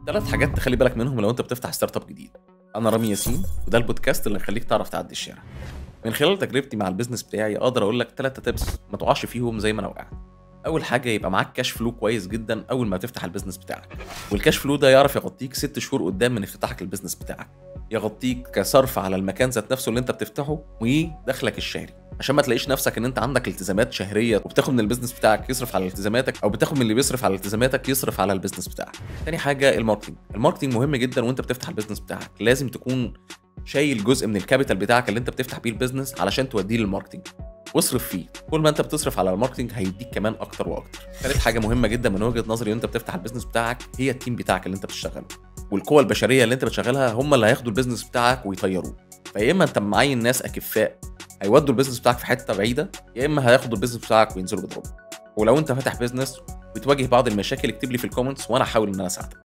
3 حاجات تخلي بالك منهم لو انت بتفتح ستارت اب جديد. انا رامي ياسين، وده البودكاست اللي هيخليك تعرف تعدي الشارع. من خلال تجربتي مع البيزنس بتاعي اقدر اقول لك 3 تيبس ما تقعش فيهم زي ما انا وقعت. اول حاجه يبقى معاك كاش فلو كويس جدا اول ما تفتح البيزنس بتاعك، والكاش فلو ده يعرف يغطيك 6 شهور قدام من افتتاحك للبيزنس بتاعك، يغطيك كصرف على المكان ذات نفسه اللي انت بتفتحه ودخلك الشهري، عشان ما تلاقيش نفسك ان انت عندك التزامات شهريه وبتاخد من البيزنس بتاعك يصرف على التزاماتك، او بتاخد من اللي بيصرف على التزاماتك يصرف على البيزنس بتاعك. تاني حاجه الماركتنج مهم جدا وانت بتفتح البيزنس بتاعك، لازم تكون شايل جزء من الكابيتال بتاعك اللي انت بتفتح بيه البيزنس علشان توديه للماركتنج، واصرف فيه. كل ما انت بتصرف على الماركتنج هيديك كمان اكتر واكتر. ثالث حاجه مهمه جدا من وجهه نظري وانت بتفتح البيزنس بتاعك هي التيم بتاعك اللي انت بتشتغله، والقوه البشريه اللي انت بتشغلها هم اللي هياخدوا البيزنس بتاعك ويطيروه. فيا اما انت معين ناس اكفاء هيودوا البيزنس بتاعك في حته بعيده، يا اما هياخدوا البيزنس بتاعك وينزلوا بيضربوا. ولو انت فاتح بيزنس بتواجه بعض المشاكل اكتب لي في الكومنتس وانا هحاول ان انا اساعدك.